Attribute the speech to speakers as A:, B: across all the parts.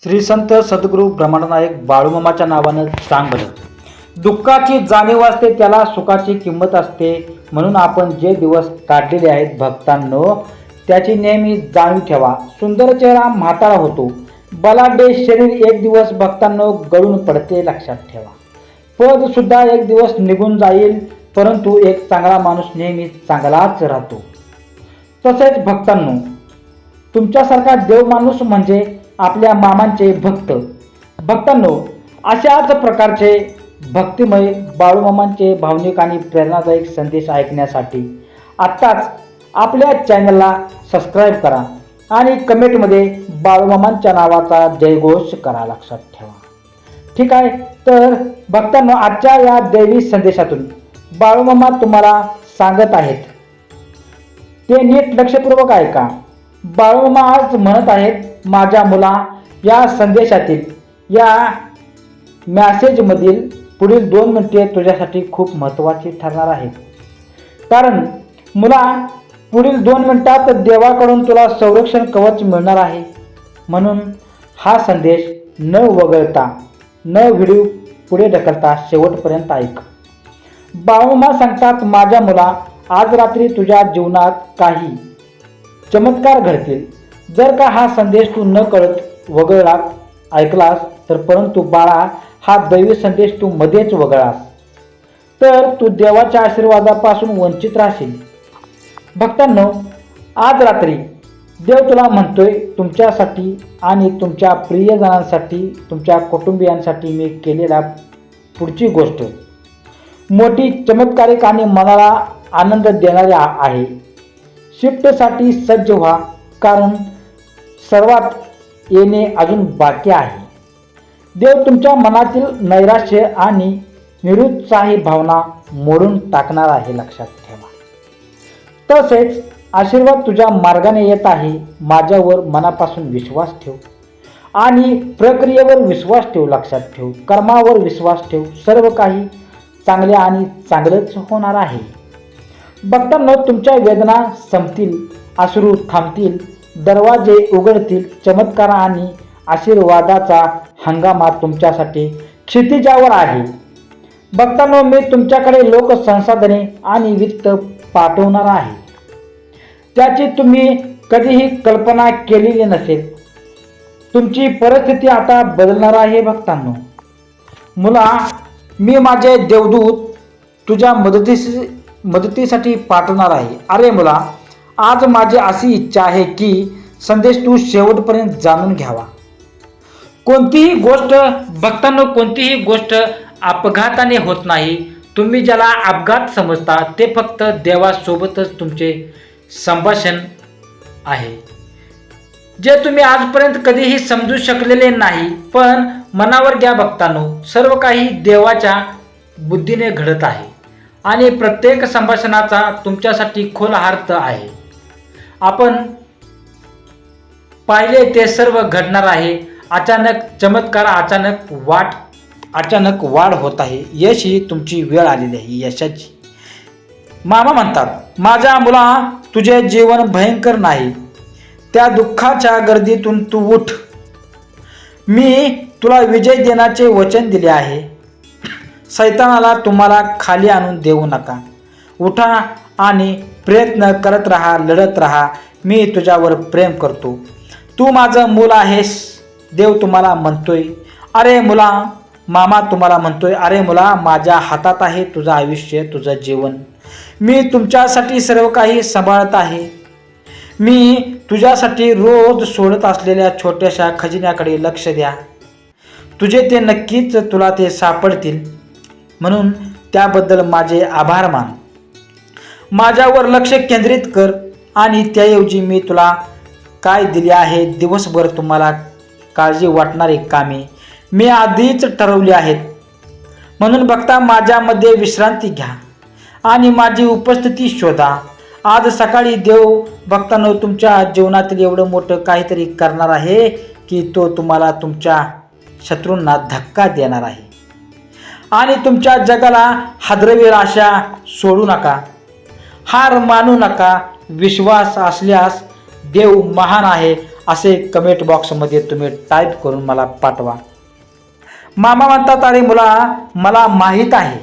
A: श्री संत सद्गुरू ब्रह्मानंदनायक बाळूमामाच्या नावानं सांग बरं. दुःखाची जाणीव असते त्याला सुखाची किंमत असते. म्हणून आपण जे दिवस काढलेले आहेत भक्तांनो त्याची नेहमी जाणीव ठेवा. सुंदर चेहरा म्हातारा होतो, बलाढ्य शरीर एक दिवस भक्तांनो गळून पडते, लक्षात ठेवा. पद सुद्धा एक दिवस निघून जाईल, परंतु एक चांगला माणूस नेहमी चांगलाच राहतो. तसेच भक्तांनो, तुमच्यासारखा देव माणूस म्हणजे आपल्या मामांचे भक्त. भक्तांनो, अशाच प्रकारचे भक्तिमय बाळूमामांचे भावनिक आणि प्रेरणादायक संदेश ऐकण्यासाठी आत्ताच आपल्या चॅनलला सबस्क्राईब करा आणि कमेंटमध्ये बाळूमामांच्या नावाचा जयघोष करा, लक्षात ठेवा. ठीक आहे. तर भक्तांनो, आजच्या या दैवी संदेशातून बाळूमामा तुम्हाला सांगत आहेत ते नीट लक्षपूर्वक ऐका. बाळूमामा आज म्हणत आहेत, माझ्या मुला, या संदेशातील या मॅसेजमधील पुढील 2 मिनिटे तुझ्यासाठी खूप महत्त्वाची ठरणार आहेत. कारण मुला, पुढील 2 मिनिटात देवाकडून तुला संरक्षण कवच मिळणार आहे. म्हणून हा संदेश न वगळता, न व्हिडिओ पुढे ढकलता शेवटपर्यंत ऐक. बाळूमामा सांगतात, माझ्या मुला, आज रात्री तुझ्या जीवनात काही चमत्कार घडतील. जर का हा संदेश तू न कळत वगळला ऐकलास तर, परंतु बाळा, हा दैवी संदेश तू मध्येच वगळलास तर तू देवाच्या आशीर्वादापासून वंचित राहशील. भक्तांनो, आज रात्री देव तुला म्हणतोय, तुमच्यासाठी आणि तुमच्या प्रियजनांसाठी, तुमच्या कुटुंबियांसाठी मी केलेला पुढची गोष्ट मोठी, चमत्कारिक आणि मनाला आनंद देणारी आहे. शिफ्टसाठी सज्ज व्हा, कारण सर्वात येणे अजून बाकी आहे. देव तुमच्या मनातील नैराश्य आणि निरुत्साही भावना मोडून टाकणार आहे, लक्षात ठेवा. तसेच आशीर्वाद तुझ्या मार्गाने येत आहे. माझ्यावर मनापासून विश्वास ठेव आणि प्रक्रियेवर विश्वास ठेव, लक्षात ठेव. कर्मावर विश्वास ठेव. सर्व काही चांगले आणि चांगलंच होणार आहे. भक्तांनो, तुमच्या वेदना संपतील, अश्रू थांबतील, दरवाजे उघडतील. चमत्कार आणि आशीर्वादाचा हंगामा तुमच्यासाठी क्षितिजावर आहे. भक्तांनो, मी तुमच्याकडे लोक संसाधने आणि वित्त पाठवणार आहे, त्याची तुम्ही कधीही कल्पना केलेली नसेल. तुमची परिस्थिती आता बदलणार आहे. भक्तांनो, मुला, मी माझे देवदूत तुझ्या मदतीसाठी पाठवणार आहे. अरे मुला, आज माझी अशी इच्छा आहे की संदेश तू शेवटपर्यंत जाणून घ्यावा. कोणतीही गोष्ट भक्तांनो, कोणतीही गोष्ट अपघाताने होत नाही. तुम्ही ज्याला अपघात समजता ते फक्त देवासोबतच तुमचे संभाषण आहे, जे तुम्ही आजपर्यंत कधीही समजू शकलेले नाही. पण मनावर घ्या भक्तांनो, सर्व काही देवाच्या बुद्धीने घडत आहे आणि प्रत्येक संभाषणाचा तुमच्यासाठी खोल अर्थ आहे. आपण पाहिले ते सर्व घडणार आहे. अचानक चमत्कार, अचानक वाढ होत आहे. यश ही तुमची वेळ आलेली आहे, यशाची. मामा म्हणतात, माझ्या मुला, तुझे जीवन भयंकर नाही. त्या दुःखाच्या गर्दीतून तू उठ. मी तुला विजय देण्याचे वचन दिले आहे. सैतानाला तुम्हाला खाली आणून देऊ नका. उठा आणि प्रयत्न करत राहा, लढत राहा. मी तुझ्यावर प्रेम करतो. तू माझं मूल आहेस. देव तुम्हाला म्हणतोय, अरे मुला. मामा तुम्हाला म्हणतोय, अरे मुला, माझ्या हातात आहे तुझं आयुष्य, तुझं जीवन. मी तुमच्यासाठी सर्व काही सांभाळत आहे. मी तुझ्यासाठी रोज सोडत असलेल्या छोट्याशा खजिन्याकडे लक्ष द्या. तुझे ते नक्कीच तुला ते सापडतील. म्हणून त्याबद्दल माझे आभार मान. माझ्यावर लक्ष केंद्रित कर आणि त्याऐवजी मी तुला काय दिले आहे, दिवसभर तुम्हाला काळजी वाटणारी कामे मी आधीच ठरवली आहेत. म्हणून बघता माझ्यामध्ये विश्रांती घ्या आणि माझी उपस्थिती शोधा. आज सकाळी देव भक्तांनो तुमच्या जीवनातील एवढं मोठं काहीतरी करणार आहे की तो तुम्हाला तुमच्या शत्रूंना धक्का देणार आहे. आणि तुमच्या जगाला हादरवेल आशा सोडू नका, हार मानू नका. विश्वास असल्यास देव महान आहे असे कमेंट बॉक्समध्ये तुम्ही टाईप करून मला पाठवा. मामा म्हणतात, अरे मुला, मला माहीत आहे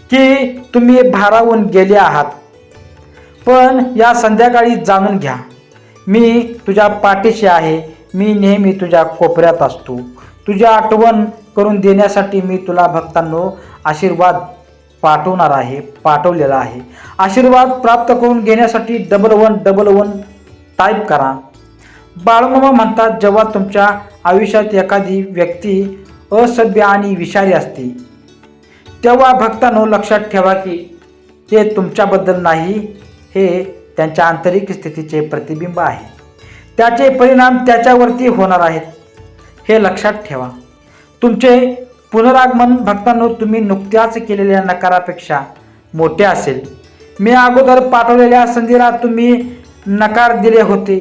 A: की तुम्ही भारावून गेले आहात, पण या संध्याकाळी जाणून घ्या, मी तुझ्या पाठीशी आहे. मी नेहमी तुझ्या कोपऱ्यात असतो. तुझी आठवण करून देण्यासाठी मी तुला भक्तांनो आशीर्वाद पाठवलेला आहे. आशीर्वाद प्राप्त करून घेण्यासाठी 1111 टाईप करा. बाळूमामा म्हणतात, जेव्हा तुमच्या आयुष्यात एखादी व्यक्ती असभ्य आणि विषारी असते, तेव्हा भक्तांनो लक्षात ठेवा की ते तुमच्याबद्दल नाही, हे त्यांच्या आंतरिक स्थितीचे प्रतिबिंब आहे. त्याचे परिणाम त्याच्यावरती होणार आहेत, हे लक्षात ठेवा. तुमचे पुनरागमन भक्तांनो तुम्ही नुकत्याच केलेल्या नकारापेक्षा मोठे असेल. मी अगोदर पाठवलेल्या संधीला तुम्ही नकार दिले होते,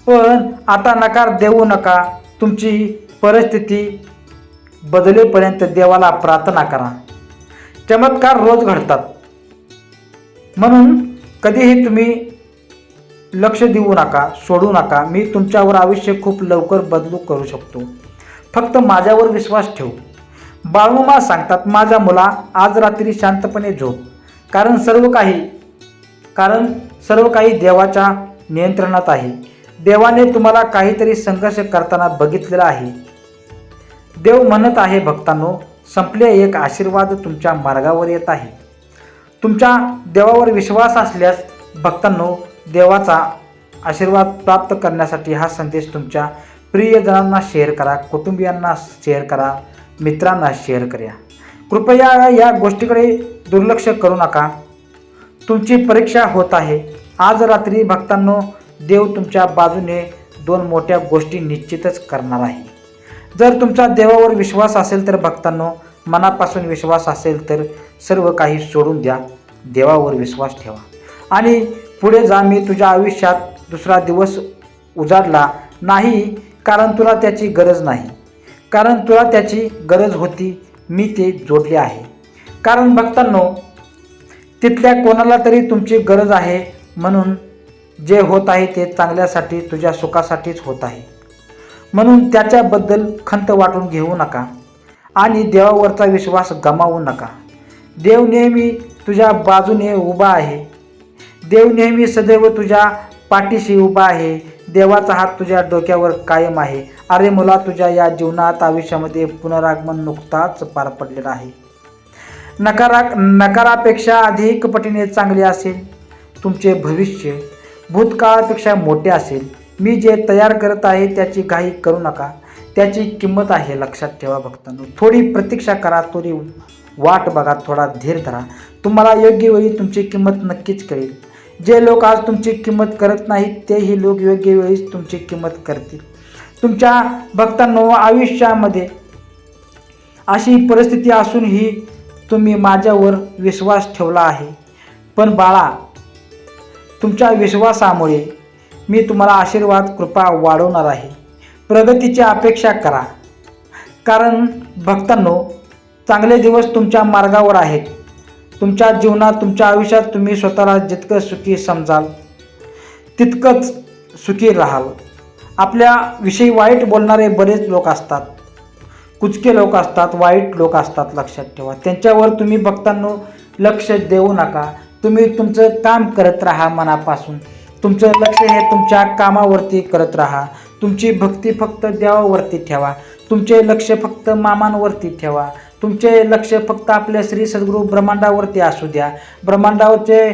A: पण आता नकार देऊ नका. तुमची परिस्थिती बदलेपर्यंत देवाला प्रार्थना करा. चमत्कार रोज घडतात, म्हणून कधीही तुम्ही लक्ष देऊ नका, सोडू नका. मी तुमच्यावर आयुष्य खूप लवकर बदलू करू शकतो, फक्त माझ्यावर विश्वास ठेव. बाळूमामा सांगतात, माझ्या मुला, आज रात्री शांतपणे झोप, कारण सर्व काही देवाच्या नियंत्रणात आहे. देवाने तुम्हाला काहीतरी संघर्ष करताना बघितलेला आहे. देव म्हणत आहे भक्तांनो, संपले एक आशीर्वाद तुमच्या मार्गावर येत आहे. तुमच्या देवावर विश्वास असल्यास भक्तांनो देवाचा आशीर्वाद प्राप्त करण्यासाठी हा संदेश तुमच्या प्रियजनांना शेअर करा, कुटुंबियांना शेअर करा, मित्रांना शेअर करा. कृपया या गोष्टीकडे दुर्लक्ष करू नका. तुमची परीक्षा होत आहे. आज रात्री भक्तांनो देव तुमच्या बाजूने 2 मोठ्या गोष्टी निश्चितच करणार आहे. जर तुमचा देवावर विश्वास असेल तर भक्तांनो, मनापासून विश्वास असेल तर सर्व काही सोडून द्या. देवावर विश्वास ठेवा आणि पुढे जा. मी तुझ्या आयुष्यात दुसरा दिवस उजाडला नाही, कारण तुला त्याची गरज नाही, कारण तुला त्याची गरज होती. मी ते जोडले आहे, कारण भक्तांनो तिथल्या कोणाला तरी तुमची गरज आहे. म्हणून जे होत आहे ते चांगल्यासाठी, तुझ्या सुखासाठीच होत आहे. म्हणून त्याच्याबद्दल खंत वाटून घेऊ नका आणि देवावरचा विश्वास गमावू नका. देव नेहमी तुझ्या बाजूने उभा आहे. देव नेहमी सदैव तुझ्या पाठीशी उभा आहे. देवाचा हात तुझ्या डोक्यावर कायम आहे. अरे मुला, तुझ्या या जीवनात आयुष्यामध्ये पुनरागमन नुकताच पार पडलेला आहे. नकारापेक्षा अधिक पटीने चांगले असेल. तुमचे भविष्य भूतकाळापेक्षा मोठे असेल. मी जे तयार करत आहे त्याची घाई करू नका. त्याची किंमत आहे, लक्षात ठेवा भक्तांनो. थोडी प्रतीक्षा करा, थोडी वाट बघा, थोडा धीर धरा. तुम्हाला योग्य वेळी तुमची किंमत नक्कीच कळेल. जे लोक आज तुमची किंमत करत नाहीत, तेही लोक योग्य वेळीच तुमची किंमत करतील. तुमच्या भक्तांनो आयुष्यामध्ये अशी परिस्थिती असूनही तुम्ही माझ्यावर विश्वास ठेवला आहे. पण बाळा, तुमच्या विश्वासामुळे मी तुम्हाला आशीर्वाद कृपा वाढवणार आहे. प्रगतीची अपेक्षा करा, कारण भक्तांनो चांगले दिवस तुमच्या मार्गावर आहेत. तुमच्या जीवनात, तुमच्या आयुष्यात तुम्ही स्वतःला जितकं सुखी समजाल तितकंच सुखी राहाल. आपल्याविषयी वाईट बोलणारे बरेच लोक असतात, कुचके लोक असतात, वाईट लोक असतात, लक्षात ठेवा. त्यांच्यावर तुम्ही भक्तांनो लक्ष देऊ नका. तुम्ही तुमचं काम करत राहा मनापासून. तुमचं लक्ष हे तुमच्या कामावरती करत राहा. तुमची भक्ती फक्त देवावरती ठेवा. तुमचे लक्ष फक्त मामांवरती ठेवा. तुमचे लक्ष फक्त आपल्या श्री सद्गुरू ब्रह्मांडावरती असू द्या. ब्रह्मांडाचे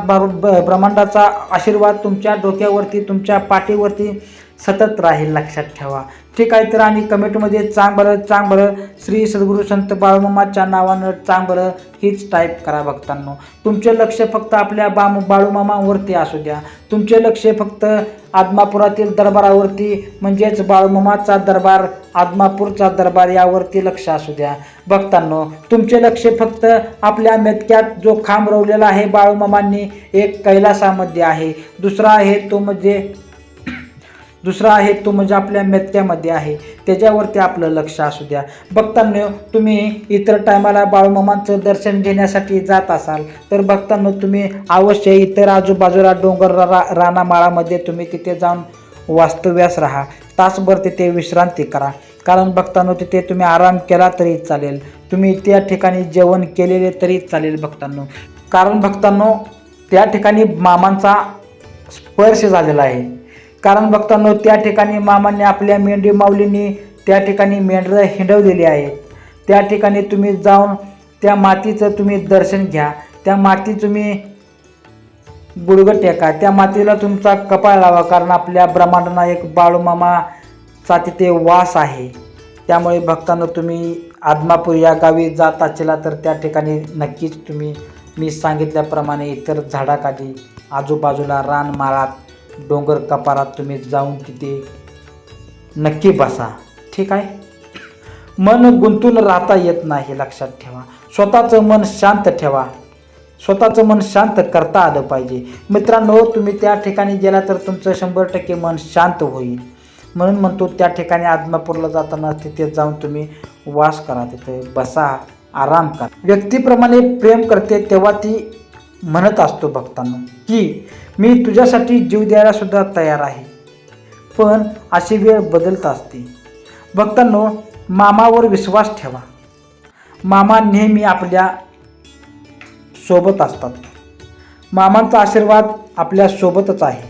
A: ब्रह्मांडाचा आशीर्वाद तुमच्या डोक्यावरती, तुमच्या पाठीवरती सतत राहील, लक्षात ठेवा. ठीक आहे. तर आणि कमेंटमध्ये चांग बरं श्री सद्गुरू संत बाळूमामाच्या नावानं चांग बरं हीच टाईप करा भक्तांनो. तुमचे लक्ष फक्त आपल्या बाळूमामावरती असू द्या. तुमचे लक्ष फक्त आदमापुरातील दरबारावरती, म्हणजेच बाळूमामाचा दरबार, आदमापूरचा दरबार यावरती लक्ष असू द्या भक्तांनो. तुमचे लक्ष फक्त आपल्या मेतक्यात जो खांब रोवलेला आहे बाळूमामांनी, एक कैलासामध्ये आहे. दुसरा आहे तो म्हणजे आपल्या मेतक्यामध्ये आहे, त्याच्यावरती आपलं लक्ष असू द्या भक्तांनो. तुम्ही इतर टायमाला बाळूमामांचं दर्शन घेण्यासाठी जात असाल तर भक्तांनो तुम्ही अवश्य इतर आजूबाजूला डोंगर रानामाळामध्ये तुम्ही तिथे जाऊन वास्तव्यास राहा, तासभर तिथे विश्रांती करा. कारण भक्तांनो, तिथे तुम्ही आराम केला तरी चालेल, तुम्ही त्या ठिकाणी जेवण केलेले तरी चालेल भक्तांनो. कारण भक्तांनो, त्या ठिकाणी मामांचा स्पर्श झालेला आहे. कारण भक्तांनो, त्या ठिकाणी मामांनी आपल्या मेंढी माऊलींनी त्या ठिकाणी मेंढरं हिंडवलेली आहेत. त्या ठिकाणी तुम्ही जाऊन त्या मातीचं तुम्ही दर्शन घ्या, त्या माती तुम्ही गुडघं टेका, त्या मातीला तुमचा कपाळ लावा. कारण आपल्या ब्रह्मांडनायक बाळूमामाचा तिथे वास आहे. त्यामुळे भक्तांनो, तुम्ही आदमापूर या गावी जात असेल तर त्या ठिकाणी नक्कीच तुम्ही मी सांगितल्याप्रमाणे इतर झाडाखाली, आजूबाजूला रानमाळात, डोंगर कपारात तुम्ही जाऊन तिथे नक्की बसा. ठीक आहे. मन गुंतून राहता येत नाही, लक्षात ठेवा. स्वतःचं मन शांत ठेवा, स्वतःचं मन शांत करता आलं पाहिजे. मित्रांनो, तुम्ही त्या ठिकाणी गेला तर तुमचं 100% मन शांत होईल. म्हणून म्हणतो, त्या ठिकाणी आदमापूरला जाताना तिथे जाऊन तुम्ही वास करा, तिथे बसा, आराम करा. व्यक्तीप्रमाणे प्रेम करते तेव्हा ती म्हणत असतो भक्तांनो की मी तुझ्यासाठी जीव द्यायला सुद्धा तयार आहे. पण अशी वेळ बदलत असते. भक्तांनो, मामावर विश्वास ठेवा. मामा नेहमी आपल्या सोबत असतात. मामांचा आशीर्वाद आपल्या सोबतच आहे.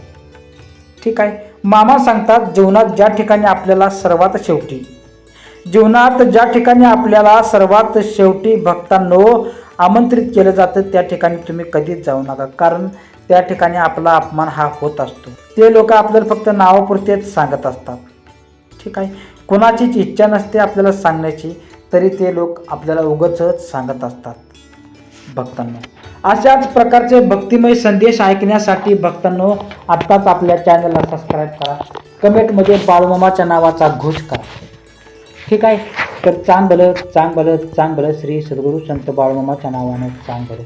A: ठीक आहे. मामा सांगतात, जीवनात ज्या ठिकाणी आपल्याला सर्वात शेवटी भक्तांनो आमंत्रित केलं जातं, त्या ठिकाणी तुम्ही कधीच जाऊ नका. कारण त्या ठिकाणी आपला अपमान हा होत असतो. ते लोक आपल्याला फक्त नावापुरतेच सांगत असतात. ठीक आहे. कोणाचीच इच्छा नसते आपल्याला सांगण्याची, तरी ते लोक आपल्याला उगाचच सांगत असतात. भक्तांनो, अशाच प्रकारचे भक्तिमय संदेश ऐकण्यासाठी भक्तांनो आत्ताच आपल्या चॅनलला सबस्क्राईब करा. कमेंटमध्ये बाळूमामाच्या नावाचा घोष करा. ठीक आहे. तर चांग भलं श्री सद्गुरू संत बाळूमामाच्या नावानं चांग भलं.